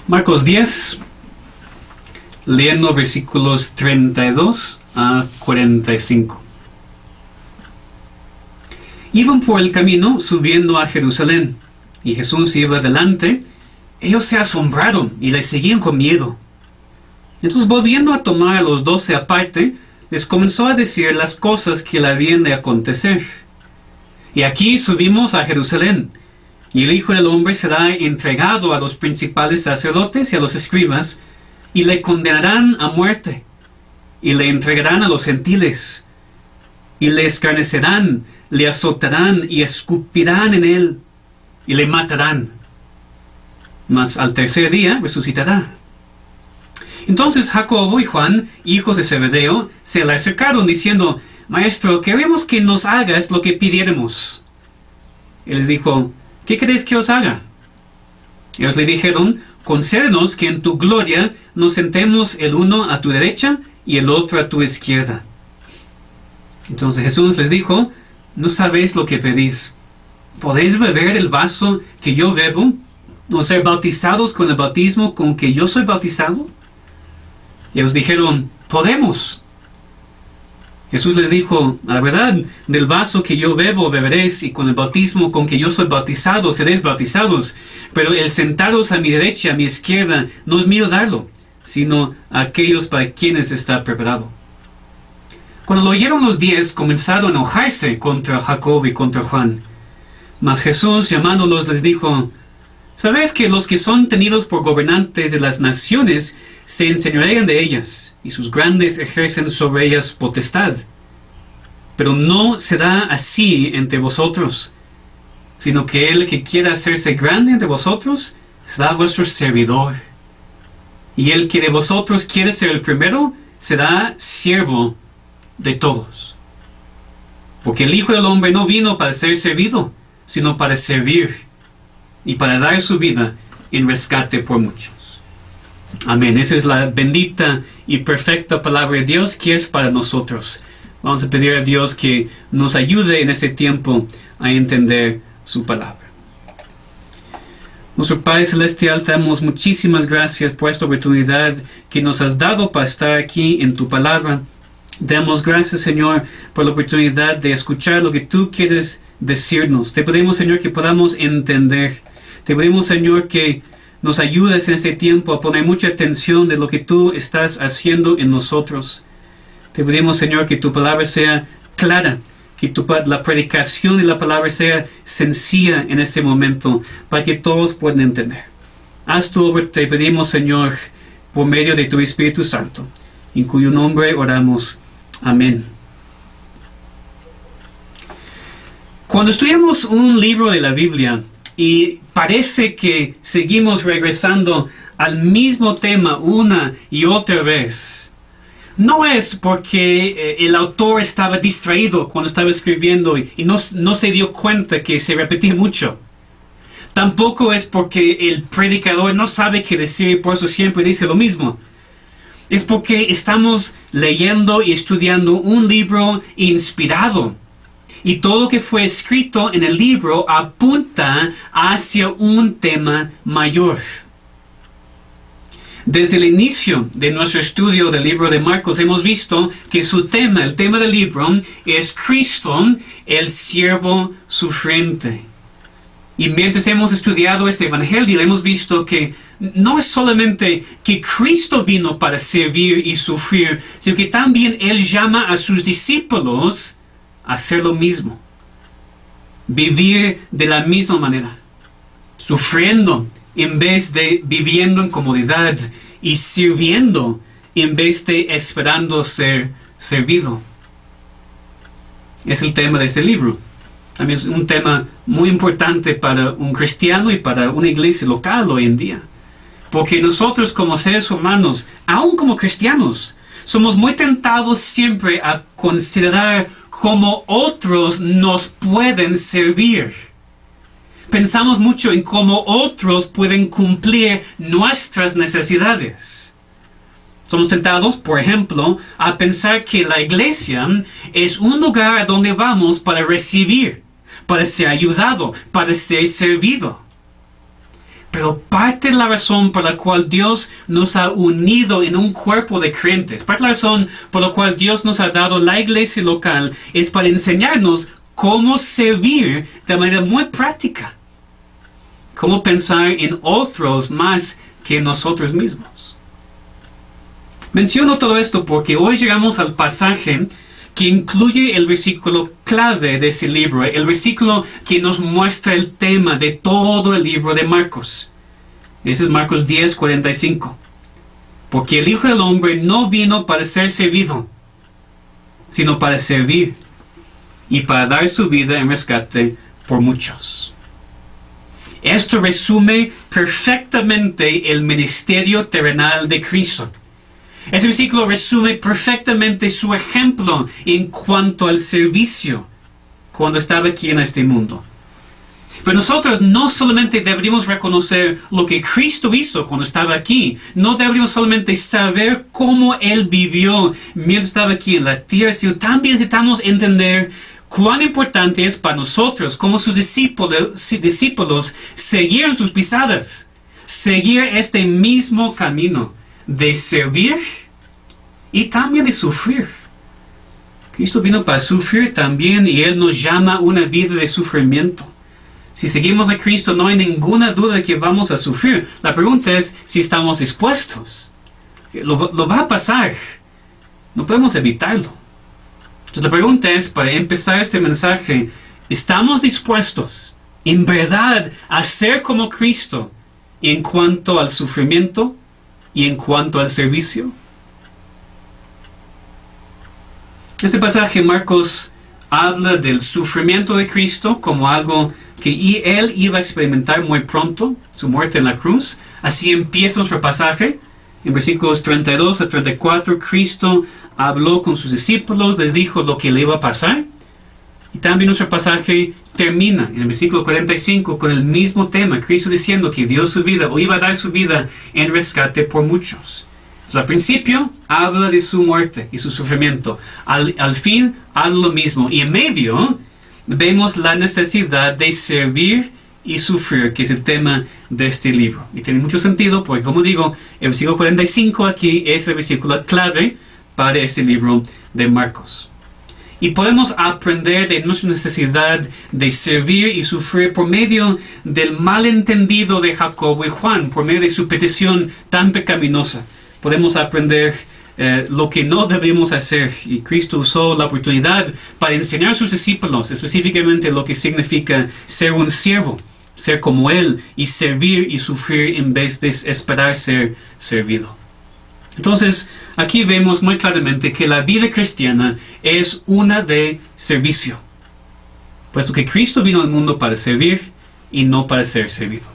Marcos 10, leyendo versículos 32 a 45. Iban por el camino subiendo a Jerusalén, y Jesús iba delante. Ellos se asombraron y le seguían con miedo. Entonces, volviendo a tomar a los 12 aparte, les comenzó a decir las cosas que le habían de acontecer. Y aquí subimos a Jerusalén, y el Hijo del Hombre será entregado a los principales sacerdotes y a los escribas, y le condenarán a muerte, y le entregarán a los gentiles, y le escarnecerán, le azotarán y escupirán en él, y le matarán. Mas al tercer día resucitará. Entonces Jacobo y Juan, hijos de Zebedeo, se le acercaron diciendo: Maestro, queremos que nos hagas lo que pidiéramos. Él les dijo: ¿Qué queréis que os haga? Ellos le dijeron: Concédenos que en tu gloria nos sentemos el uno a tu derecha y el otro a tu izquierda. Entonces Jesús les dijo: ¿No sabéis lo que pedís? ¿Podéis beber el vaso que yo bebo, o ser bautizados con el bautismo con que yo soy bautizado? Y ellos dijeron: Podemos. Jesús les dijo: A la verdad, del vaso que yo bebo beberéis, y con el bautismo con que yo soy bautizado seréis bautizados. Pero el sentaros a mi derecha, a mi izquierda, no es mío darlo, sino a aquellos para quienes está preparado. Cuando lo oyeron los 10, comenzaron a enojarse contra Jacob y contra Juan. Mas Jesús, llamándolos, les dijo: ¿Sabéis que los que son tenidos por gobernantes de las naciones se enseñorean de ellas, y sus grandes ejercen sobre ellas potestad? Pero no será así entre vosotros, sino que el que quiera hacerse grande entre vosotros será vuestro servidor. Y el que de vosotros quiere ser el primero será siervo de todos. Porque el Hijo del Hombre no vino para ser servido, sino para servir, y para dar su vida en rescate por muchos. Amén. Esa es la bendita y perfecta palabra de Dios que es para nosotros. Vamos a pedir a Dios que nos ayude en ese tiempo a entender su palabra. Nuestro Padre Celestial, te damos muchísimas gracias por esta oportunidad que nos has dado para estar aquí en tu palabra. Te damos gracias, Señor, por la oportunidad de escuchar lo que tú quieres decirnos. Te pedimos, Señor, que podamos entender. Te pedimos, Señor, que nos ayudes en este tiempo a poner mucha atención de lo que tú estás haciendo en nosotros. Te pedimos, Señor, que tu palabra sea clara, que la predicación de la palabra sea sencilla en este momento, para que todos puedan entender. Haz tu obra, te pedimos, Señor, por medio de tu Espíritu Santo, en cuyo nombre oramos. Amén. Cuando estudiamos un libro de la Biblia y parece que seguimos regresando al mismo tema una y otra vez, no es porque el autor estaba distraído cuando estaba escribiendo y no se dio cuenta que se repetía mucho. Tampoco es porque el predicador no sabe qué decir y por eso siempre dice lo mismo. Es porque estamos leyendo y estudiando un libro inspirado. Y todo lo que fue escrito en el libro apunta hacia un tema mayor. Desde el inicio de nuestro estudio del libro de Marcos hemos visto que su tema, el tema del libro, es Cristo, el siervo sufriente. Y mientras hemos estudiado este evangelio, hemos visto que no es solamente que Cristo vino para servir y sufrir, sino que también Él llama a sus discípulos a hacer lo mismo. Vivir de la misma manera. Sufriendo en vez de viviendo en comodidad, y sirviendo en vez de esperando ser servido. Es el tema de este libro. También es un tema muy importante para un cristiano y para una iglesia local hoy en día. Porque nosotros como seres humanos, aún como cristianos, somos muy tentados siempre a considerar cómo otros nos pueden servir. Pensamos mucho en cómo otros pueden cumplir nuestras necesidades. Somos tentados, por ejemplo, a pensar que la iglesia es un lugar a donde vamos para recibir, para ser ayudado, para ser servido. Pero parte de la razón por la cual Dios nos ha unido en un cuerpo de creyentes, parte de la razón por la cual Dios nos ha dado la iglesia local, es para enseñarnos cómo servir de manera muy práctica. Cómo pensar en otros más que en nosotros mismos. Menciono todo esto porque hoy llegamos al pasaje que incluye el versículo clave de ese libro, el versículo que nos muestra el tema de todo el libro de Marcos. Ese es Marcos 10:45. Porque el Hijo del Hombre no vino para ser servido, sino para servir y para dar su vida en rescate por muchos. Esto resume perfectamente el ministerio terrenal de Cristo. Ese versículo resume perfectamente su ejemplo en cuanto al servicio cuando estaba aquí en este mundo. Pero nosotros no solamente deberíamos reconocer lo que Cristo hizo cuando estaba aquí, no deberíamos solamente saber cómo Él vivió mientras estaba aquí en la tierra, sino también necesitamos entender cuán importante es para nosotros, como sus discípulos, seguir en sus pisadas, seguir este mismo camino de servir y también de sufrir. Cristo vino para sufrir también y Él nos llama a una vida de sufrimiento. Si seguimos a Cristo no hay ninguna duda de que vamos a sufrir. La pregunta es si estamos dispuestos. Lo va a pasar. No podemos evitarlo. Entonces la pregunta es, para empezar este mensaje, ¿estamos dispuestos en verdad a ser como Cristo en cuanto al sufrimiento y en cuanto al servicio? Este pasaje, Marcos habla del sufrimiento de Cristo como algo que Él iba a experimentar muy pronto, su muerte en la cruz. Así empieza nuestro pasaje. En versículos 32 a 34, Cristo habló con sus discípulos, les dijo lo que le iba a pasar. Y también nuestro pasaje termina en el versículo 45 con el mismo tema, Cristo diciendo que dio su vida o iba a dar su vida en rescate por muchos. Entonces, al principio habla de su muerte y su sufrimiento. Al fin habla lo mismo. Y en medio vemos la necesidad de servir y sufrir, que es el tema de este libro. Y tiene mucho sentido porque, como digo, el versículo 45 aquí es el versículo clave para este libro de Marcos. Y podemos aprender de nuestra necesidad de servir y sufrir por medio del malentendido de Jacobo y Juan, por medio de su petición tan pecaminosa. Podemos aprender lo que no debemos hacer. Y Cristo usó la oportunidad para enseñar a sus discípulos específicamente lo que significa ser un siervo, ser como Él y servir y sufrir en vez de esperar ser servido. Entonces, aquí vemos muy claramente que la vida cristiana es una de servicio, puesto que Cristo vino al mundo para servir y no para ser servido.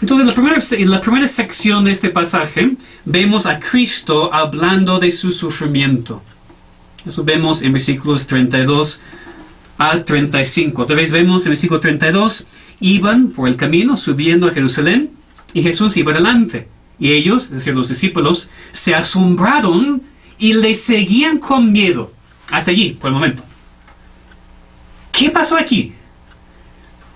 Entonces, en la primera sección de este pasaje, vemos a Cristo hablando de su sufrimiento. Eso vemos en versículos 32 a 35. Otra vez vemos en versículo 32, iban por el camino subiendo a Jerusalén y Jesús iba adelante. Y ellos, es decir, los discípulos, se asombraron y le seguían con miedo. Hasta allí, por el momento. ¿Qué pasó aquí?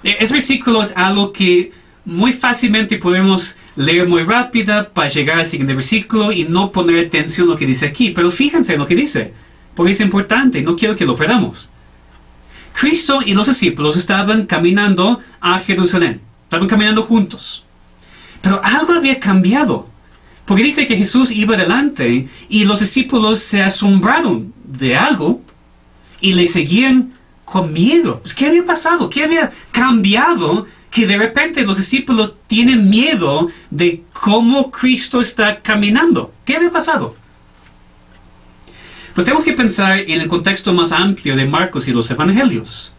Ese versículo es algo que muy fácilmente podemos leer muy rápida para llegar al siguiente versículo y no poner atención a lo que dice aquí. Pero fíjense en lo que dice, porque es importante y no quiero que lo perdamos. Cristo y los discípulos estaban caminando a Jerusalén. Estaban caminando juntos. Pero algo había cambiado, porque dice que Jesús iba adelante y los discípulos se asombraron de algo y le seguían con miedo. Pues, ¿qué había pasado? ¿Qué había cambiado que de repente los discípulos tienen miedo de cómo Cristo está caminando? ¿Qué había pasado? Pues tenemos que pensar en el contexto más amplio de Marcos y los Evangelios.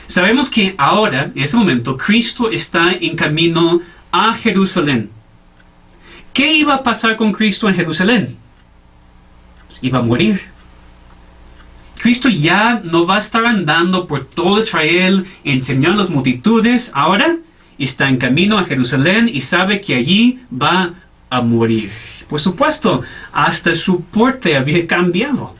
Sabemos que ahora, en ese momento, Cristo está en camino a Jerusalén. ¿Qué iba a pasar con Cristo en Jerusalén? Pues iba a morir. Cristo ya no va a estar andando por todo Israel enseñando a las multitudes. Ahora está en camino a Jerusalén y sabe que allí va a morir. Por supuesto, hasta su porte había cambiado.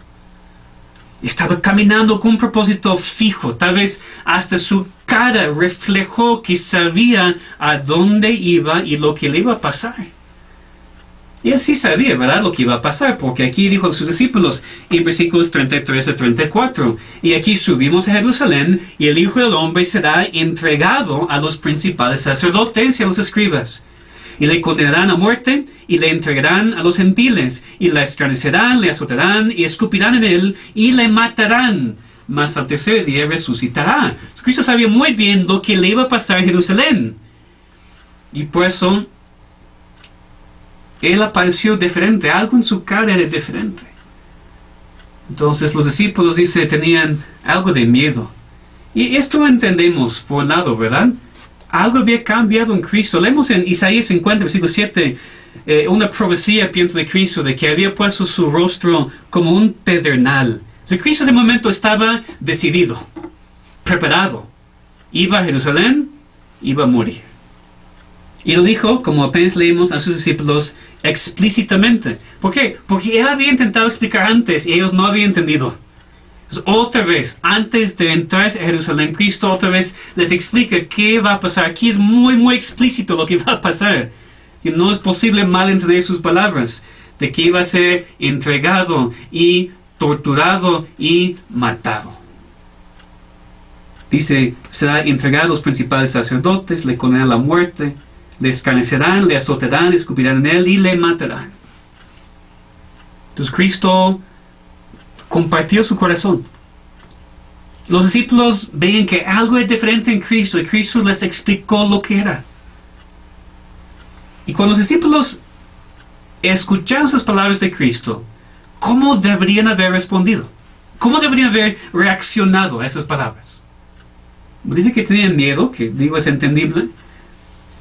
Estaba caminando con un propósito fijo. Tal vez hasta su cara reflejó que sabía a dónde iba y lo que le iba a pasar. Y él sí sabía, ¿verdad?, lo que iba a pasar, porque aquí dijo a sus discípulos en versículos 33 a 34, y aquí subimos a Jerusalén, y el Hijo del Hombre será entregado a los principales sacerdotes y a los escribas, y le condenarán a muerte, y le entregarán a los gentiles, y le escarnecerán, le azotarán, y escupirán en él, y le matarán, mas al tercer día resucitará. Cristo sabía muy bien lo que le iba a pasar a Jerusalén, y por eso él apareció diferente, algo en su cara era diferente. Entonces los discípulos, dice, tenían algo de miedo. Y esto entendemos por un lado, ¿verdad? Algo había cambiado en Cristo. Leemos en Isaías 50, versículo 7, una profecía, pienso, de Cristo, de que había puesto su rostro como un pedernal. O sea, Cristo en ese momento estaba decidido, preparado. Iba a Jerusalén, iba a morir. Y lo dijo, como apenas leímos, a sus discípulos explícitamente. ¿Por qué? Porque él había intentado explicar antes y ellos no habían entendido. Entonces, otra vez, antes de entrar a Jerusalén, Cristo otra vez les explica qué va a pasar. Aquí es muy, muy explícito lo que va a pasar. Y no es posible malentender sus palabras. De que iba a ser entregado y torturado y matado. Dice, será entregado a los principales sacerdotes, le condenarán a la muerte, le escarnecerán, le azotarán, escupirán en él y le matarán. Entonces Cristo compartió su corazón. Los discípulos ven que algo es diferente en Cristo y Cristo les explicó lo que era. Y cuando los discípulos escucharon esas palabras de Cristo, ¿cómo deberían haber respondido? ¿Cómo deberían haber reaccionado a esas palabras? Dice que tenían miedo, que digo es entendible.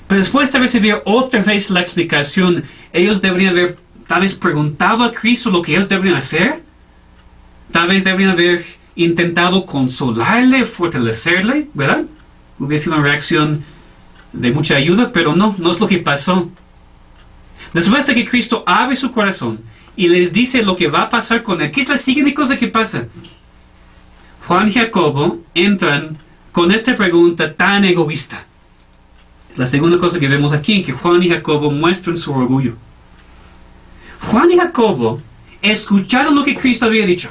Pero después de recibir otra vez la explicación, ellos deberían haber tal vez preguntado a Cristo lo que ellos deberían hacer. Tal vez deberían haber intentado consolarle, fortalecerle, ¿verdad? Hubiera sido una reacción de mucha ayuda, pero no es lo que pasó. Después de que Cristo abre su corazón y les dice lo que va a pasar con él, ¿qué es la siguiente cosa que pasa? Juan y Jacobo entran con esta pregunta tan egoísta. La segunda cosa que vemos aquí, que Juan y Jacobo muestran su orgullo. Juan y Jacobo escucharon lo que Cristo había dicho.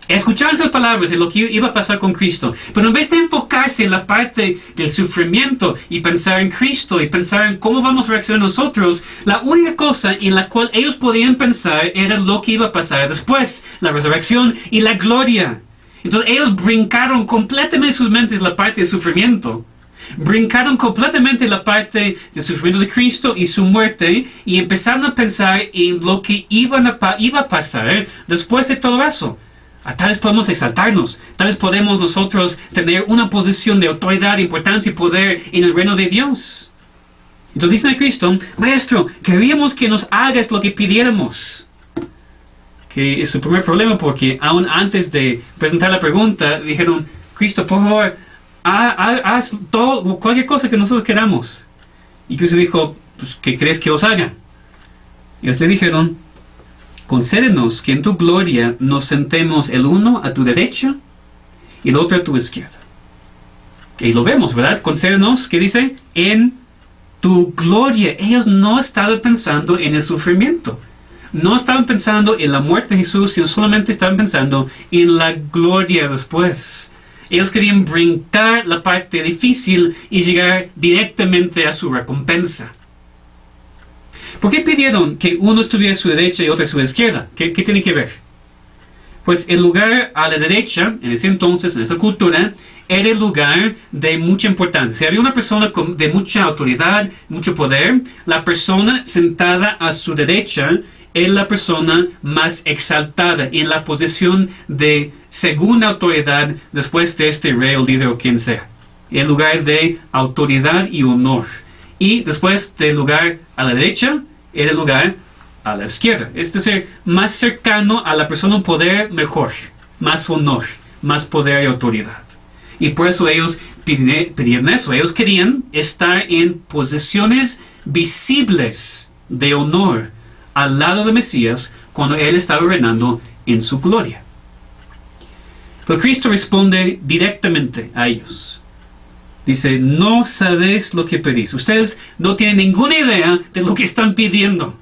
Escucharon esas palabras de lo que iba a pasar con Cristo. Pero en vez de enfocarse en la parte del sufrimiento y pensar en Cristo y pensar en cómo vamos a reaccionar nosotros, la única cosa en la cual ellos podían pensar era lo que iba a pasar después, la resurrección y la gloria. Entonces ellos brincaron completamente en sus mentes la parte del sufrimiento. Brincaron completamente la parte del sufrimiento de Cristo y su muerte y empezaron a pensar en lo que iba a pasar después de todo eso. Tal vez podemos exaltarnos, tal vez podemos nosotros tener una posición de autoridad, importancia y poder en el reino de Dios. Entonces dicen a Cristo, Maestro, queríamos que nos hagas lo que pidiéramos. Que es su primer problema, porque aún antes de presentar la pregunta, dijeron, Cristo, por favor, haz todo, cualquier cosa que nosotros queramos. Y Cristo dijo, pues, ¿qué crees que os haga? Y ellos le dijeron, concédenos que en tu gloria nos sentemos el uno a tu derecha y el otro a tu izquierda. Y lo vemos, ¿verdad? Concédenos, ¿qué dice? En tu gloria. Ellos no estaban pensando en el sufrimiento. No estaban pensando en la muerte de Jesús, sino solamente estaban pensando en la gloria después. Ellos querían brincar la parte difícil y llegar directamente a su recompensa. ¿Por qué pidieron que uno estuviera a su derecha y otro a su izquierda? ¿Qué tiene que ver? Pues el lugar a la derecha, en ese entonces, en esa cultura, era el lugar de mucha importancia. Si había una persona de mucha autoridad, mucho poder, la persona sentada a su derecha es la persona más exaltada en la posición de segunda autoridad después de este rey o líder o quien sea. El lugar de autoridad y honor. Y después del lugar a la derecha, era el lugar a la izquierda. Es decir, más cercano a la persona un poder mejor, más honor, más poder y autoridad. Y por eso ellos pidieron eso. Ellos querían estar en posiciones visibles de honor al lado de Mesías cuando Él estaba reinando en su gloria. Pero Cristo responde directamente a ellos. Dice, no sabéis lo que pedís. Ustedes no tienen ninguna idea de lo que están pidiendo.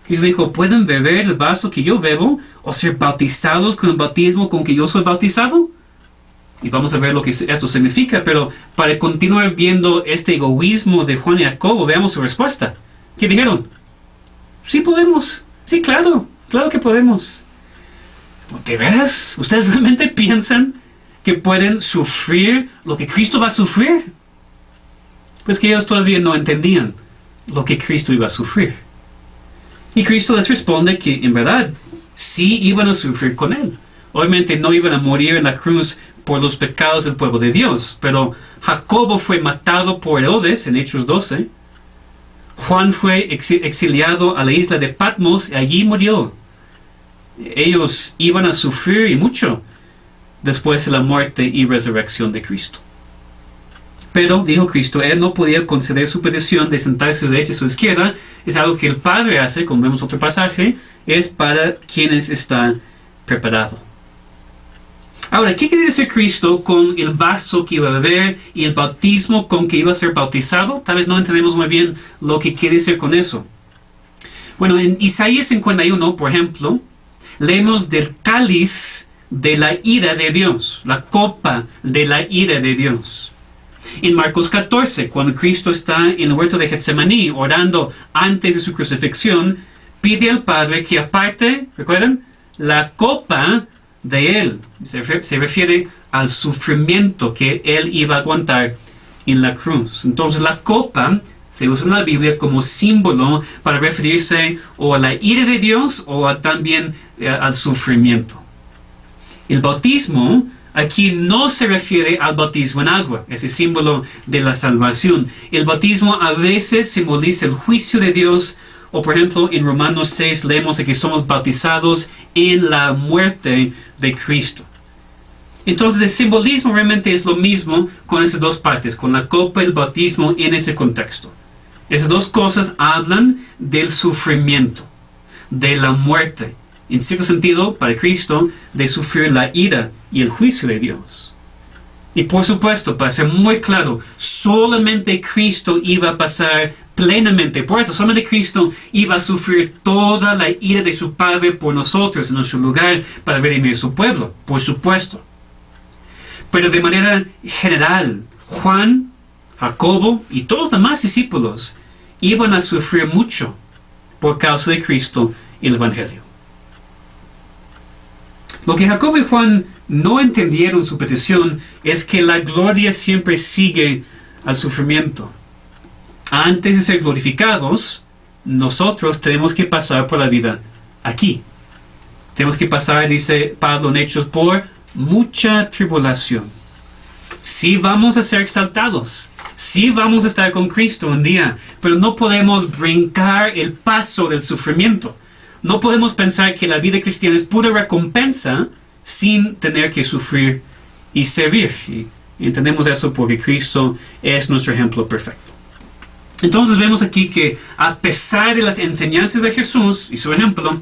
Y dijo, ¿pueden beber el vaso que yo bebo o ser bautizados con el bautismo con que yo soy bautizado? Y vamos a ver lo que esto significa, pero para continuar viendo este egoísmo de Juan y Jacobo, veamos su respuesta. ¿Qué dijeron? Sí podemos. Sí, claro que podemos. ¿De veras? ¿Ustedes realmente piensan que pueden sufrir lo que Cristo va a sufrir? Pues que ellos todavía no entendían lo que Cristo iba a sufrir. Y Cristo les responde que en verdad sí iban a sufrir con Él. Obviamente no iban a morir en la cruz por los pecados del pueblo de Dios, pero Jacobo fue matado por Herodes en Hechos 12. Juan fue exiliado a la isla de Patmos y allí murió. Ellos iban a sufrir y mucho después de la muerte y resurrección de Cristo. Pero, dijo Cristo, Él no podía conceder su petición de sentarse a su derecha y a su izquierda. Es algo que el Padre hace, como vemos en otro pasaje, es para quienes están preparados. Ahora, ¿qué quiere decir Cristo con el vaso que iba a beber y el bautismo con que iba a ser bautizado? Tal vez no entendemos muy bien lo que quiere decir con eso. Bueno, en Isaías 51, por ejemplo, leemos del cáliz de la ira de Dios, la copa de la ira de Dios. En Marcos 14, cuando Cristo está en el huerto de Getsemaní orando antes de su crucifixión, pide al Padre que aparte, ¿recuerdan? La copa de Él. Se refiere al sufrimiento que Él iba a aguantar en la cruz. Entonces la copa se usa en la Biblia como símbolo para referirse o a la ira de Dios o también al sufrimiento. El bautismo aquí no se refiere al bautismo en agua, ese símbolo de la salvación. El bautismo a veces simboliza el juicio de Dios, o por ejemplo en Romanos 6 leemos de que somos bautizados en la muerte de Cristo. Entonces el simbolismo realmente es lo mismo con esas dos partes, con la copa y el bautismo en ese contexto. Esas dos cosas hablan del sufrimiento, de la muerte. En cierto sentido, para Cristo, de sufrir la ira y el juicio de Dios. Y por supuesto, para ser muy claro, solamente Cristo iba a pasar plenamente, por eso solamente Cristo iba a sufrir toda la ira de su Padre por nosotros, en nuestro lugar, para redimir su pueblo, por supuesto. Pero de manera general, Juan, Jacobo y todos los demás discípulos iban a sufrir mucho por causa de Cristo y el Evangelio. Lo que Jacobo y Juan no entendieron su petición es que la gloria siempre sigue al sufrimiento. Antes de ser glorificados, nosotros tenemos que pasar por la vida aquí. Tenemos que pasar, dice Pablo en Hechos, por mucha tribulación. Sí vamos a ser exaltados, sí vamos a estar con Cristo un día, pero no podemos brincar el paso del sufrimiento. No podemos pensar que la vida cristiana es pura recompensa sin tener que sufrir y servir. Y entendemos eso porque Cristo es nuestro ejemplo perfecto. Entonces vemos aquí que a pesar de las enseñanzas de Jesús y su ejemplo,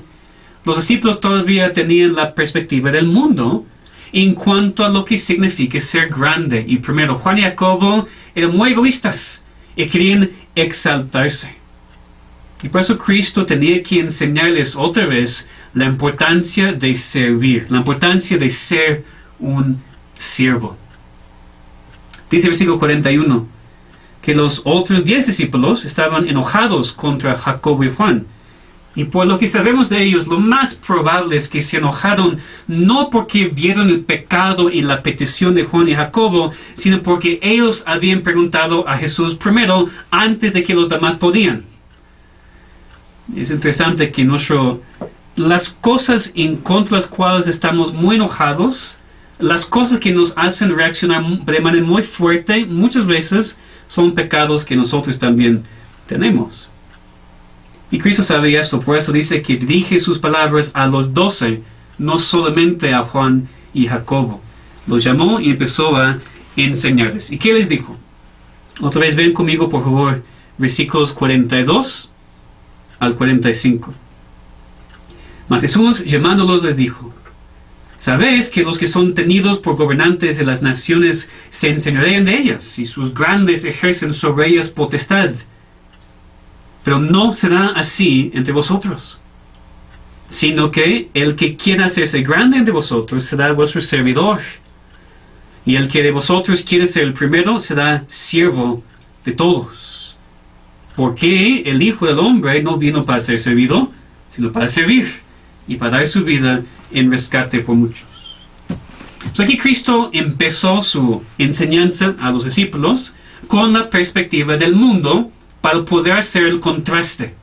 los discípulos todavía tenían la perspectiva del mundo en cuanto a lo que significa ser grande. Y primero, Juan y Jacobo eran muy egoístas y querían exaltarse. Y por eso Cristo tenía que enseñarles otra vez la importancia de servir, la importancia de ser un siervo. Dice el versículo 41 que los otros 10 discípulos estaban enojados contra Jacobo y Juan. Y por lo que sabemos de ellos, lo más probable es que se enojaron no porque vieron el pecado y la petición de Juan y Jacobo, sino porque ellos habían preguntado a Jesús primero antes de que los demás podían. Es interesante que las cosas en contra de las cuales estamos muy enojados, las cosas que nos hacen reaccionar de manera muy fuerte, muchas veces son pecados que nosotros también tenemos. Y Cristo sabía esto, por eso dice que dirige sus palabras a los 12, no solamente a Juan y Jacobo. Los llamó y empezó a enseñarles. ¿Y qué les dijo? Otra vez ven conmigo, por favor, versículos 42 al 45. Mas Jesús, llamándolos, les dijo: Sabéis que los que son tenidos por gobernantes de las naciones se enseñorean de ellas, y sus grandes ejercen sobre ellas potestad. Pero no será así entre vosotros, sino que el que quiera hacerse grande entre vosotros será vuestro servidor, y el que de vosotros quiere ser el primero será siervo de todos. Porque el Hijo del Hombre no vino para ser servido, sino para servir, y para dar su vida en rescate por muchos. Pues aquí Cristo empezó su enseñanza a los discípulos con la perspectiva del mundo para poder hacer el contraste.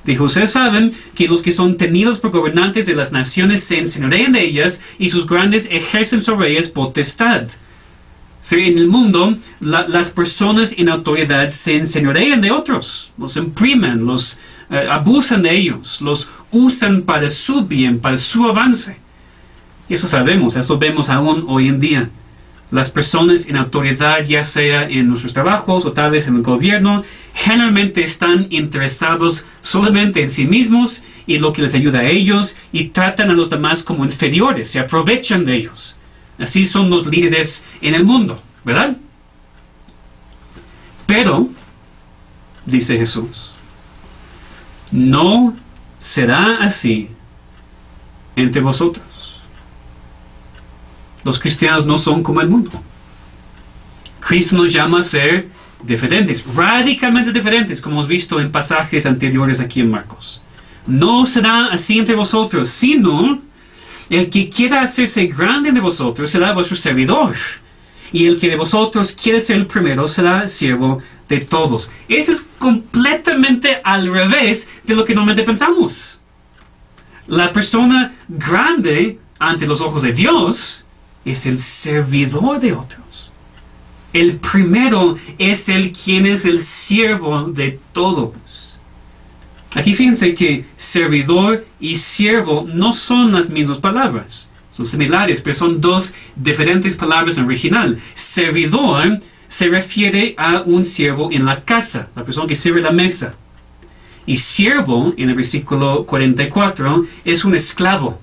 Dijo, ustedes saben que los que son tenidos por gobernantes de las naciones se enseñorean de ellas y sus grandes ejercen sobre ellas potestad. Sí, en el mundo, las personas en autoridad se enseñorean de otros, los imprimen, los abusan de ellos, los usan para su bien, para su avance. Y eso sabemos, eso vemos aún hoy en día. Las personas en autoridad, ya sea en nuestros trabajos o tal vez en el gobierno, generalmente están interesados solamente en sí mismos y lo que les ayuda a ellos, y tratan a los demás como inferiores, se aprovechan de ellos. Así son los líderes en el mundo, ¿verdad? Pero, dice Jesús, no será así entre vosotros. Los cristianos no son como el mundo. Cristo nos llama a ser diferentes, radicalmente diferentes, como hemos visto en pasajes anteriores aquí en Marcos. No será así entre vosotros, sino el que quiera hacerse grande de vosotros será vuestro servidor, y el que de vosotros quiere ser el primero será siervo de todos. Eso es completamente al revés de lo que normalmente pensamos. La persona grande ante los ojos de Dios es el servidor de otros. El primero es el quien es el siervo de todos. Aquí fíjense que servidor y siervo no son las mismas palabras. Son similares, pero son dos diferentes palabras en original. Servidor se refiere a un siervo en la casa, la persona que sirve la mesa. Y siervo, en el versículo 44, es un esclavo.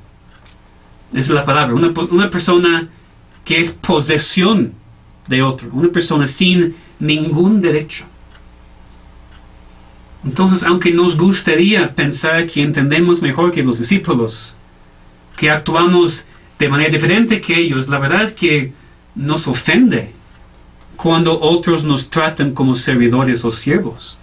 Esa es la palabra, una persona que es posesión de otro, una persona sin ningún derecho. Entonces, aunque nos gustaría pensar que entendemos mejor que los discípulos, que actuamos de manera diferente que ellos, la verdad es que nos ofende cuando otros nos tratan como servidores o siervos.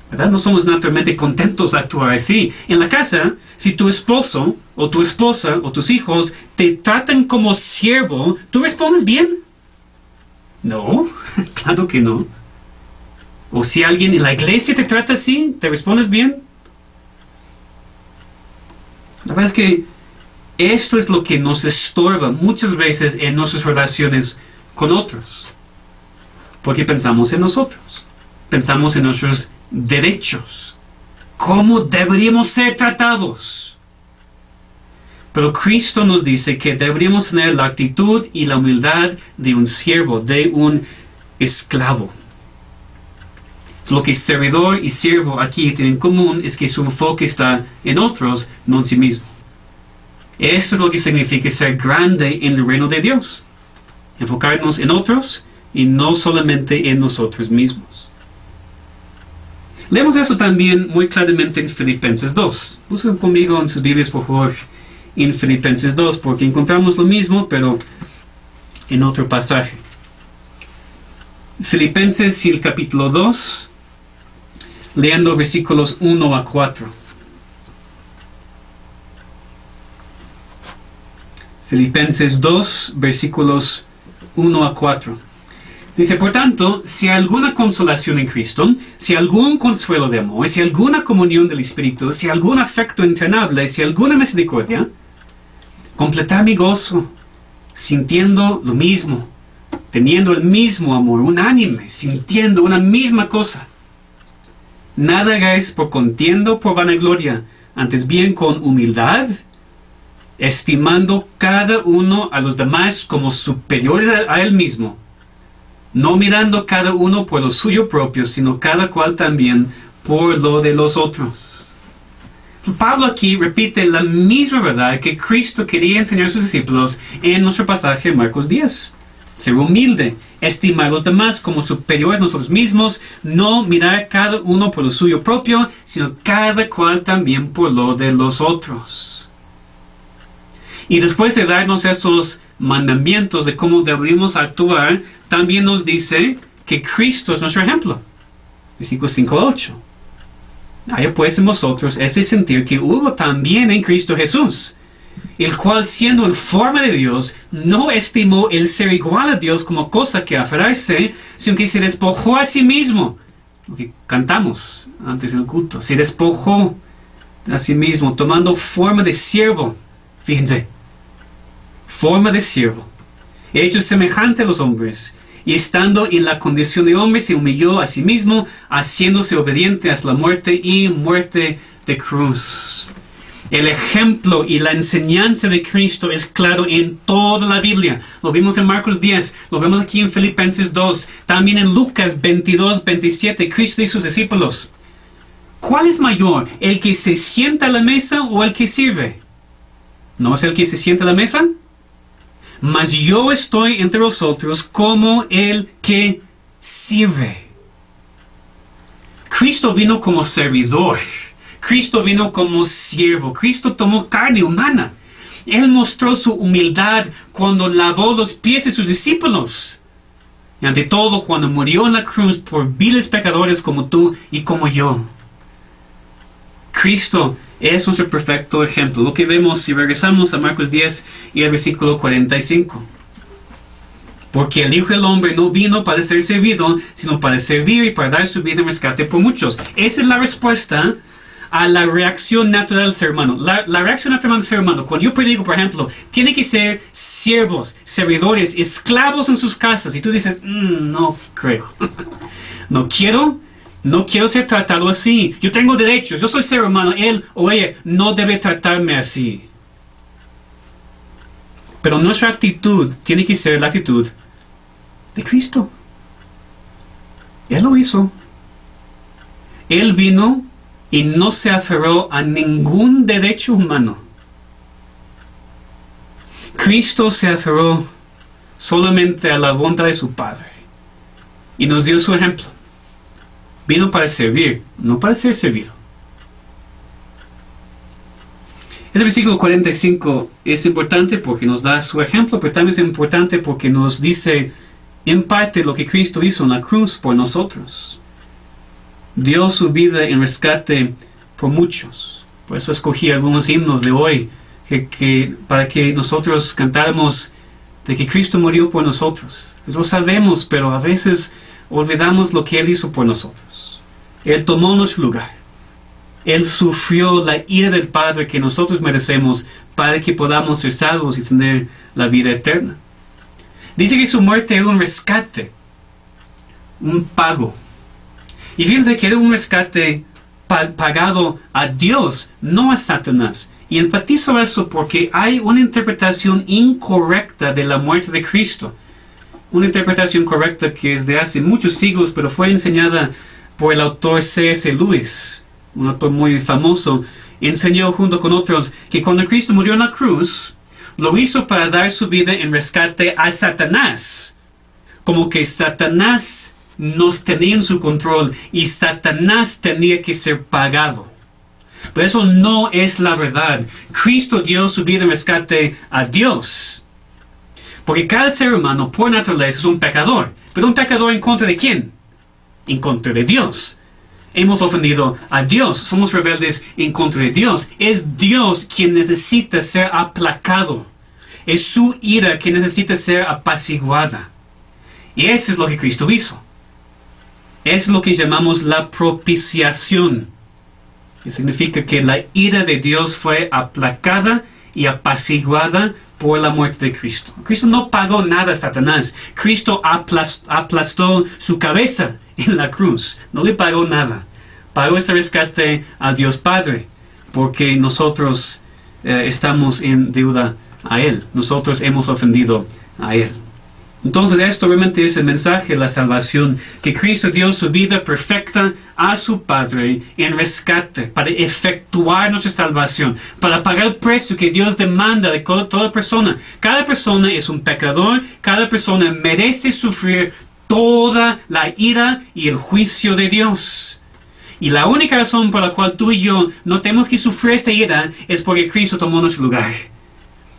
¿Verdad? No somos naturalmente contentos de actuar así. En la casa, si tu esposo o tu esposa o tus hijos te tratan como siervo, ¿tú respondes bien? No, claro que no. O si alguien en la iglesia te trata así, ¿te respondes bien? La verdad es que esto es lo que nos estorba muchas veces en nuestras relaciones con otros. Porque pensamos en nosotros. Pensamos en nuestros derechos. ¿Cómo deberíamos ser tratados? Pero Cristo nos dice que deberíamos tener la actitud y la humildad de un siervo, de un esclavo. Lo que servidor y siervo aquí tienen en común es que su enfoque está en otros, no en sí mismo. Esto es lo que significa ser grande en el reino de Dios. Enfocarnos en otros y no solamente en nosotros mismos. Leemos eso también muy claramente en Filipenses 2. Busquen conmigo en sus Biblias, por favor, en Filipenses 2, porque encontramos lo mismo, pero en otro pasaje. Filipenses y el capítulo 2, leyendo versículos 1 a 4. Filipenses 2, versículos 1 a 4. Dice, por tanto, si hay alguna consolación en Cristo, si hay algún consuelo de amor, si hay alguna comunión del Espíritu, si hay algún afecto entrenable, si hay alguna misericordia, completad mi gozo, sintiendo lo mismo, teniendo el mismo amor, unánime, sintiendo una misma cosa. Nada hagáis por contienda o por vanagloria, antes bien con humildad, estimando cada uno a los demás como superiores a él mismo, no mirando cada uno por lo suyo propio, sino cada cual también por lo de los otros. Pablo aquí repite la misma verdad que Cristo quería enseñar a sus discípulos en nuestro pasaje en Marcos 10. Ser humilde, estimar a los demás como superiores a nosotros mismos, no mirar cada uno por lo suyo propio, sino cada cual también por lo de los otros. Y después de darnos estos mandamientos de cómo deberíamos actuar, también nos dice que Cristo es nuestro ejemplo. Versículos 5 a 8. Haya pues en vosotros ese sentir que hubo también en Cristo Jesús, el cual siendo en forma de Dios, no estimó el ser igual a Dios como cosa que aferrarse, sino que se despojó a sí mismo. Lo que cantamos antes del culto. Se despojó a sí mismo, tomando forma de siervo. Fíjense. Forma de siervo. Hecho semejante a los hombres. Y estando en la condición de hombre, se humilló a sí mismo, haciéndose obediente hasta la muerte y muerte de cruz. El ejemplo y la enseñanza de Cristo es claro en toda la Biblia. Lo vimos en Marcos 10, lo vemos aquí en Filipenses 2, también en Lucas 22, 27, Cristo y sus discípulos. ¿Cuál es mayor, el que se sienta a la mesa o el que sirve? ¿No es el que se sienta a la mesa? Mas yo estoy entre vosotros como el que sirve. Cristo vino como servidor. Cristo vino como siervo. Cristo tomó carne humana. Él mostró su humildad cuando lavó los pies de sus discípulos. Y ante todo, cuando murió en la cruz por viles pecadores como tú y como yo. Cristo es nuestro perfecto ejemplo. Lo que vemos si regresamos a Marcos 10 y el versículo 45. Porque el Hijo del Hombre no vino para ser servido, sino para servir y para dar su vida en rescate por muchos. Esa es la respuesta a la reacción natural del ser humano. La reacción natural del ser humano, cuando yo predico, por ejemplo, tiene que ser siervos, servidores, esclavos en sus casas. Y tú dices, no creo. No quiero ser tratado así. Yo tengo derechos. Yo soy ser humano. Él o ella no debe tratarme así. Pero nuestra actitud tiene que ser la actitud de Cristo. Él lo hizo. Él vino y no se aferró a ningún derecho humano. Cristo se aferró solamente a la bondad de su Padre. Y nos dio su ejemplo. Vino para servir, no para ser servido. Este versículo 45 es importante porque nos da su ejemplo, pero también es importante porque nos dice en parte lo que Cristo hizo en la cruz por nosotros. Dio su vida en rescate por muchos. Por eso escogí algunos himnos de hoy para que nosotros cantáramos de que Cristo murió por nosotros. Lo sabemos, pero a veces olvidamos lo que Él hizo por nosotros. Él tomó nuestro lugar. Él sufrió la ira del Padre que nosotros merecemos para que podamos ser salvos y tener la vida eterna. Dice que su muerte era un rescate, un pago. Y fíjense que era un rescate pagado a Dios, no a Satanás. Y enfatizo eso porque hay una interpretación incorrecta de la muerte de Cristo. Una interpretación correcta que es de hace muchos siglos, pero fue enseñada por el autor C.S. Lewis, un autor muy famoso. Enseñó junto con otros que cuando Cristo murió en la cruz, lo hizo para dar su vida en rescate a Satanás. Como que Satanás nos tenía en su control y Satanás tenía que ser pagado. Pero eso no es la verdad. Cristo dio su vida en rescate a Dios. Porque cada ser humano por naturaleza es un pecador. Pero un pecador en contra de ¿quién? En contra de Dios. Hemos ofendido a Dios. Somos rebeldes en contra de Dios. Es Dios quien necesita ser aplacado. Es su ira que necesita ser apaciguada. Y eso es lo que Cristo hizo. Es lo que llamamos la propiciación. Que significa que la ira de Dios fue aplacada y apaciguada por la muerte de Cristo. Cristo no pagó nada a Satanás. Cristo aplastó su cabeza en la cruz. No le pagó nada. Pagó este rescate a Dios Padre. Porque nosotros estamos en deuda a Él. Nosotros hemos ofendido a Él. Entonces esto realmente es el mensaje de la salvación, que Cristo dio su vida perfecta a su Padre en rescate, para efectuar nuestra salvación, para pagar el precio que Dios demanda de toda persona. Cada persona es un pecador, cada persona merece sufrir toda la ira y el juicio de Dios. Y la única razón por la cual tú y yo no tenemos que sufrir esta ira es porque Cristo tomó nuestro lugar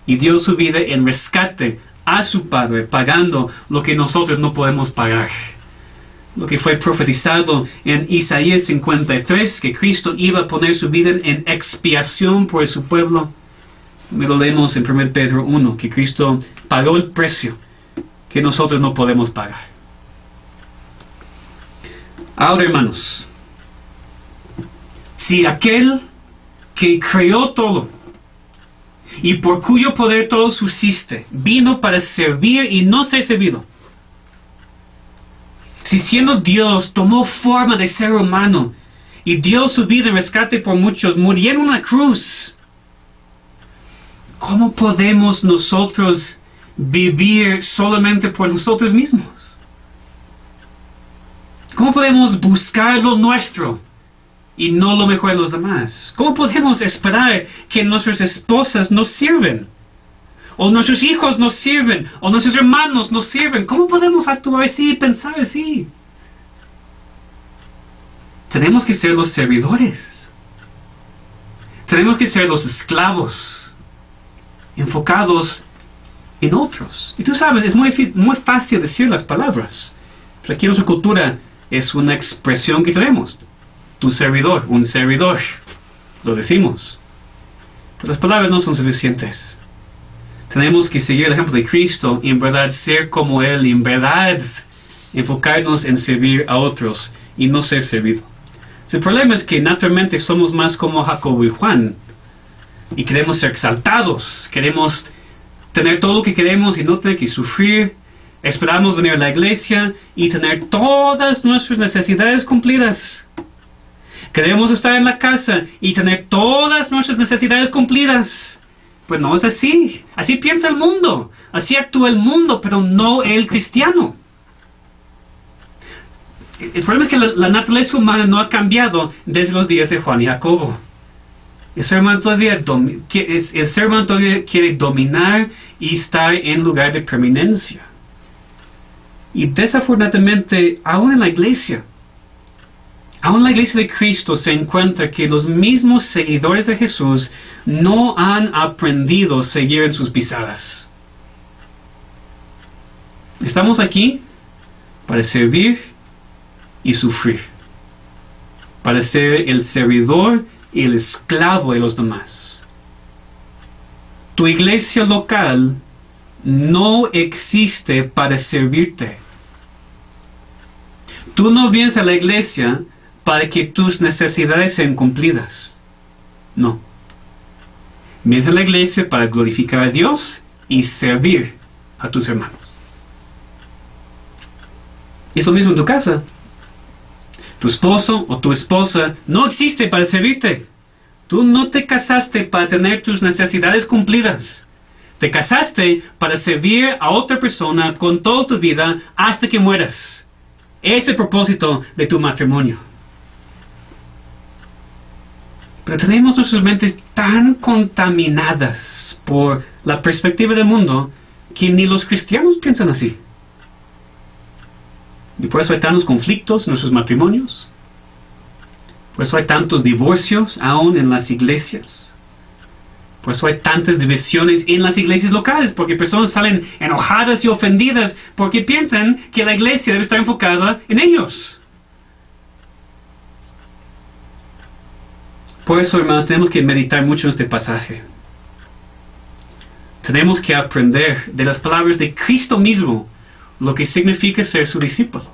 y dio su vida en rescate a su Padre, pagando lo que nosotros no podemos pagar. Lo que fue profetizado en Isaías 53, que Cristo iba a poner su vida en expiación por su pueblo. Me lo leemos en 1 Pedro 1, que Cristo pagó el precio que nosotros no podemos pagar. Ahora, hermanos, si aquel que creó todo y por cuyo poder todo subsiste, vino para servir y no ser servido. Si siendo Dios tomó forma de ser humano y dio su vida en rescate por muchos, murió en una cruz, ¿cómo podemos nosotros vivir solamente por nosotros mismos? ¿Cómo podemos buscar lo nuestro y no lo mejor de los demás? ¿Cómo podemos esperar que nuestras esposas nos sirven? ¿O nuestros hijos nos sirven? ¿O nuestros hermanos nos sirven? ¿Cómo podemos actuar así y pensar así? Tenemos que ser los servidores. Tenemos que ser los esclavos, enfocados en otros. Y tú sabes, es muy fácil decir las palabras, pero aquí en nuestra cultura es una expresión que tenemos. Tu servidor, un servidor. Lo decimos. Pero las palabras no son suficientes. Tenemos que seguir el ejemplo de Cristo y en verdad ser como Él y en verdad enfocarnos en servir a otros y no ser servido. El problema es que naturalmente somos más como Jacobo y Juan y queremos ser exaltados, queremos tener todo lo que queremos y no tener que sufrir. Esperamos venir a la iglesia y tener todas nuestras necesidades cumplidas. Queremos estar en la casa y tener todas nuestras necesidades cumplidas. Pues no es así. Así piensa el mundo. Así actúa el mundo, pero no el cristiano. El problema es que la naturaleza humana no ha cambiado desde los días de Juan y Jacobo. El ser humano todavía quiere dominar y estar en lugar de preeminencia. Y desafortunadamente, aún en la iglesia de Cristo se encuentra que los mismos seguidores de Jesús no han aprendido a seguir en sus pisadas. Estamos aquí para servir y sufrir, para ser el servidor y el esclavo de los demás. Tu iglesia local no existe para servirte. Tú no vienes a la iglesia para que tus necesidades sean cumplidas. No. Vienes a la iglesia para glorificar a Dios y servir a tus hermanos. Es lo mismo en tu casa. Tu esposo o tu esposa no existe para servirte. Tú no te casaste para tener tus necesidades cumplidas. Te casaste para servir a otra persona con toda tu vida hasta que mueras. Ese es el propósito de tu matrimonio. Pero tenemos nuestras mentes tan contaminadas por la perspectiva del mundo que ni los cristianos piensan así. Y por eso hay tantos conflictos en nuestros matrimonios. Por eso hay tantos divorcios aún en las iglesias. Por eso hay tantas divisiones en las iglesias locales, porque personas salen enojadas y ofendidas porque piensan que la iglesia debe estar enfocada en ellos. Por eso, hermanos, tenemos que meditar mucho en este pasaje. Tenemos que aprender de las palabras de Cristo mismo lo que significa ser su discípulo,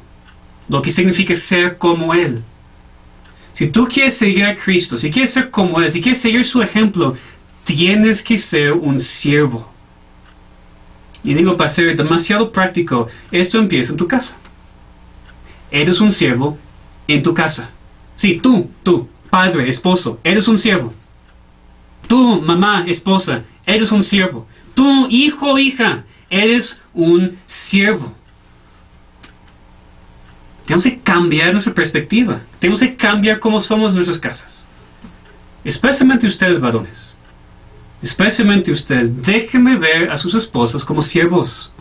lo que significa ser como Él. Si tú quieres seguir a Cristo, si quieres ser como Él, si quieres seguir su ejemplo, tienes que ser un siervo. Y digo, para ser demasiado práctico, esto empieza en tu casa. Eres un siervo en tu casa. Sí, tú, padre, esposo, eres un siervo. Tú, mamá, esposa, eres un siervo. Tú, hijo o hija, eres un siervo. Tenemos que cambiar nuestra perspectiva. Tenemos que cambiar cómo somos en nuestras casas. Especialmente ustedes, varones. Especialmente ustedes. Déjenme ver a sus esposas como siervos.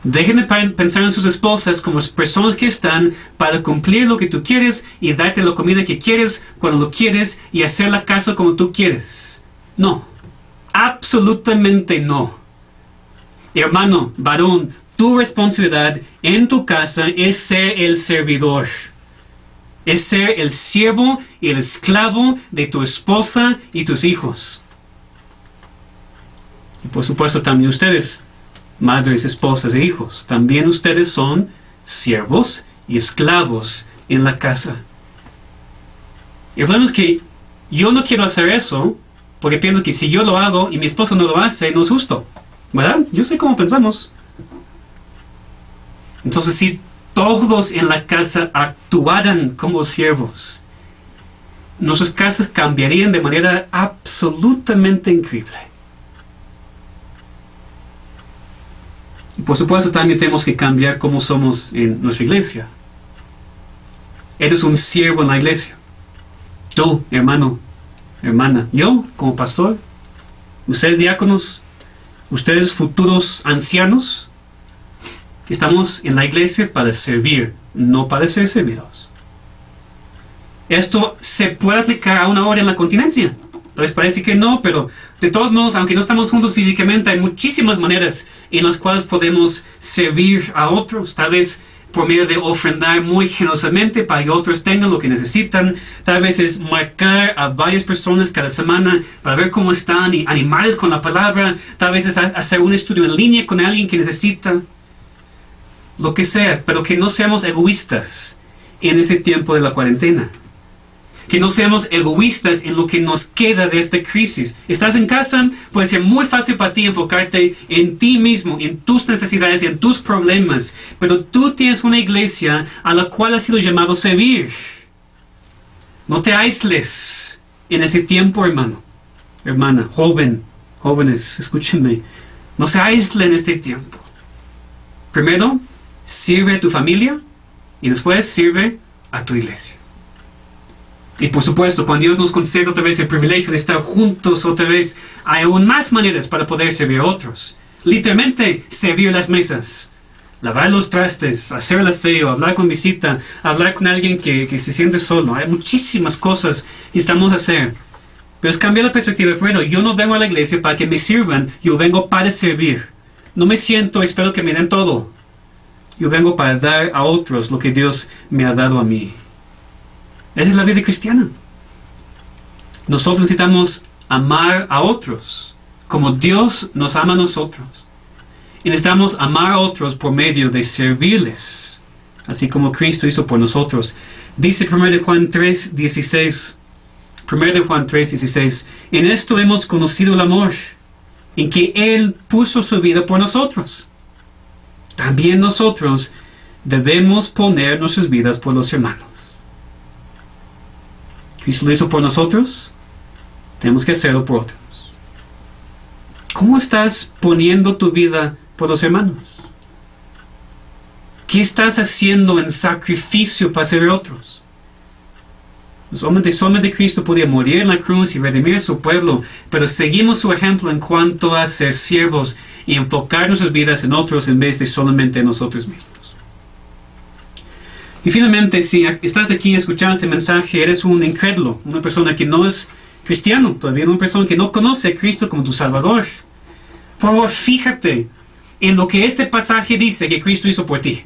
Déjenme pensar en sus esposas como personas que están para cumplir lo que tú quieres y darte la comida que quieres cuando lo quieres y hacer la casa como tú quieres. No. Absolutamente no. Hermano, varón, tu responsabilidad en tu casa es ser el servidor. Es ser el siervo y el esclavo de tu esposa y tus hijos. Y por supuesto también ustedes, madres, esposas e hijos, también ustedes son siervos y esclavos en la casa. Y el problema es que yo no quiero hacer eso porque pienso que si yo lo hago y mi esposo no lo hace, no es justo. ¿Verdad? Yo sé cómo pensamos. Entonces, si todos en la casa actuaran como siervos, nuestras casas cambiarían de manera absolutamente increíble. Y por supuesto, también tenemos que cambiar cómo somos en nuestra iglesia. Eres un siervo en la iglesia. Tú, hermano, hermana, yo como pastor, ustedes diáconos, ustedes futuros ancianos, estamos en la iglesia para servir, no para ser servidos. Esto se puede aplicar aún ahora en la continencia. Entonces parece que no, pero de todos modos, aunque no estamos juntos físicamente, hay muchísimas maneras en las cuales podemos servir a otros. Tal vez por medio de ofrendar muy generosamente para que otros tengan lo que necesitan. Tal vez es marcar a varias personas cada semana para ver cómo están y animarles con la palabra. Tal vez es hacer un estudio en línea con alguien que necesita. Lo que sea, pero que no seamos egoístas en ese tiempo de la cuarentena. Que no seamos egoístas en lo que nos queda de esta crisis. Estás en casa, puede ser muy fácil para ti enfocarte en ti mismo, en tus necesidades, en tus problemas. Pero tú tienes una iglesia a la cual has sido llamado a servir. No te aísles en ese tiempo, hermano, hermana, jóvenes, escúchenme. No se aíslen en este tiempo. Primero, sirve a tu familia y después sirve a tu iglesia. Y por supuesto, cuando Dios nos concede otra vez el privilegio de estar juntos otra vez, hay aún más maneras para poder servir a otros. Literalmente, servir las mesas, lavar los trastes, hacer el aseo, hablar con visita, hablar con alguien que se siente solo. Hay muchísimas cosas que estamos a hacer. Pero es cambiar la perspectiva. Bueno, yo no vengo a la iglesia para que me sirvan, yo vengo para servir. No me siento, espero que me den todo. Yo vengo para dar a otros lo que Dios me ha dado a mí. Esa es la vida cristiana. Nosotros necesitamos amar a otros como Dios nos ama a nosotros. Y necesitamos amar a otros por medio de servirles, así como Cristo hizo por nosotros. Dice 1 Juan 3:16. 1 Juan 3:16. En esto hemos conocido el amor, en que Él puso su vida por nosotros. También nosotros debemos poner nuestras vidas por los hermanos. Cristo lo hizo por nosotros, tenemos que hacerlo por otros. ¿Cómo estás poniendo tu vida por los hermanos? ¿Qué estás haciendo en sacrificio para servir a otros? Solamente Cristo podía morir en la cruz y redimir a su pueblo, pero seguimos su ejemplo en cuanto a ser siervos y enfocar nuestras vidas en otros en vez de solamente en nosotros mismos. Y finalmente, si estás aquí escuchando este mensaje, eres un incrédulo, una persona que no es cristiano, todavía una persona que no conoce a Cristo como tu Salvador. Por favor, fíjate en lo que este pasaje dice que Cristo hizo por ti.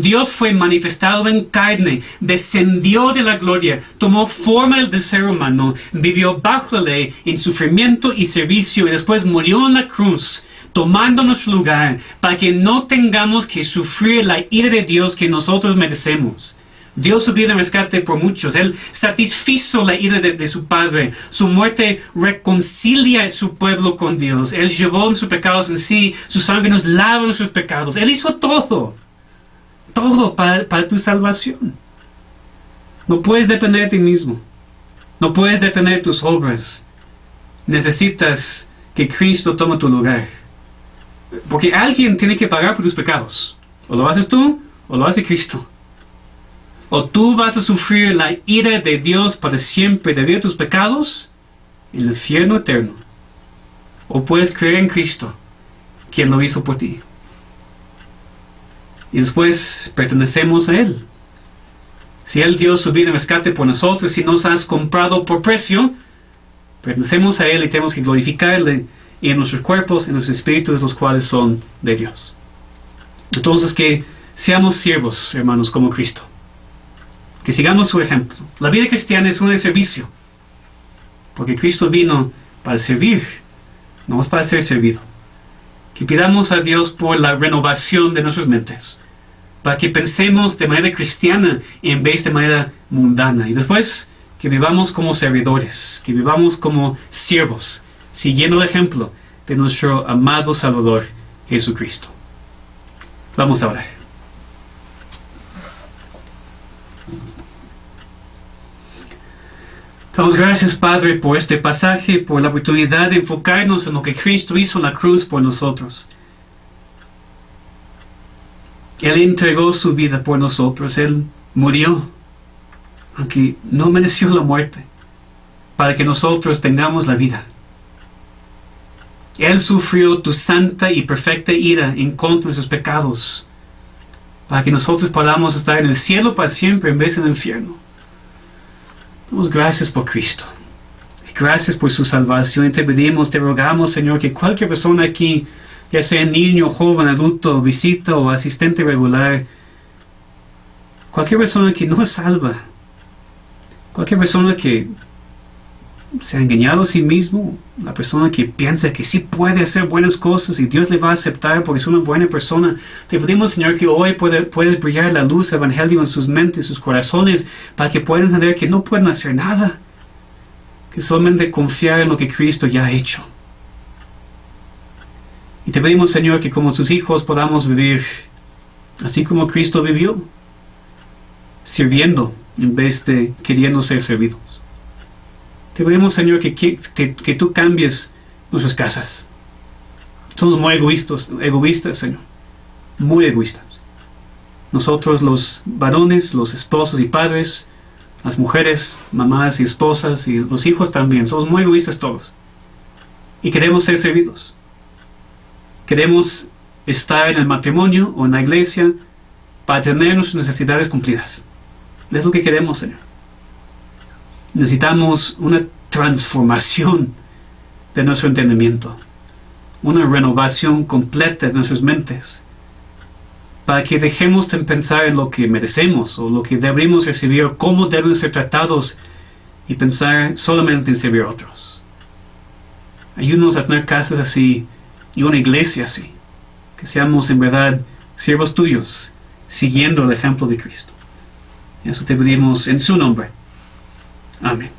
Dios fue manifestado en carne, descendió de la gloria, tomó forma del ser humano, vivió bajo la ley, en sufrimiento y servicio, y después murió en la cruz, tomando nuestro lugar, para que no tengamos que sufrir la ira de Dios que nosotros merecemos. Dio su vida en rescate por muchos. Él satisfizo la ira de su Padre. Su muerte reconcilia a su pueblo con Dios. Él llevó nuestros pecados en sí. Su sangre nos lava nuestros pecados. Él hizo todo. Todo para tu salvación. No puedes depender de ti mismo. No puedes depender de tus obras. Necesitas que Cristo toma tu lugar. Porque alguien tiene que pagar por tus pecados. O lo haces tú, o lo hace Cristo. O tú vas a sufrir la ira de Dios para siempre debido a tus pecados en el infierno eterno. O puedes creer en Cristo, quien lo hizo por ti. Y después pertenecemos a Él. Si Él dio su vida en rescate por nosotros, si nos has comprado por precio, pertenecemos a Él y tenemos que glorificarle en nuestros cuerpos, en nuestros espíritus, los cuales son de Dios. Entonces que seamos siervos, hermanos, como Cristo. Que sigamos su ejemplo. La vida cristiana es una de servicio. Porque Cristo vino para servir, no es para ser servido. Que pidamos a Dios por la renovación de nuestras mentes. Para que pensemos de manera cristiana en vez de manera mundana. Y después que vivamos como servidores, que vivamos como siervos, siguiendo el ejemplo de nuestro amado Salvador Jesucristo. Vamos a orar. Damos gracias, Padre, por este pasaje, por la oportunidad de enfocarnos en lo que Cristo hizo en la cruz por nosotros. Él entregó su vida por nosotros. Él murió, aunque no mereció la muerte, para que nosotros tengamos la vida. Él sufrió tu santa y perfecta ira en contra de nuestros pecados, para que nosotros podamos estar en el cielo para siempre en vez del infierno. Damos gracias por Cristo. Gracias por su salvación. Y te pedimos, te rogamos, Señor, que cualquier persona aquí, ya sea niño, joven, adulto, visita o asistente regular, cualquier persona que no es salva, cualquier persona que se ha engañado a sí mismo, la persona que piensa que sí puede hacer buenas cosas y Dios le va a aceptar porque es una buena persona, te pedimos, Señor, que hoy puede brillar la luz del Evangelio en sus mentes, sus corazones, para que puedan entender que no pueden hacer nada, que solamente confiar en lo que Cristo ya ha hecho. Y te pedimos, Señor, que como sus hijos podamos vivir así como Cristo vivió, sirviendo en vez de queriendo ser servidos. Te pedimos, Señor, que tú cambies nuestras casas. Somos muy egoístas, Señor. Muy egoístas. Nosotros, los varones, los esposos y padres, las mujeres, mamás y esposas, y los hijos también, somos muy egoístas todos. Y queremos ser servidos. Queremos estar en el matrimonio o en la iglesia para tener nuestras necesidades cumplidas. Es lo que queremos, Señor. Necesitamos una transformación de nuestro entendimiento, una renovación completa de nuestras mentes, para que dejemos de pensar en lo que merecemos o lo que debemos recibir o cómo deben ser tratados y pensar solamente en servir a otros. Ayúdanos a tener casas así y una iglesia así, que seamos en verdad siervos tuyos, siguiendo el ejemplo de Cristo. Eso te pedimos en su nombre. Amén.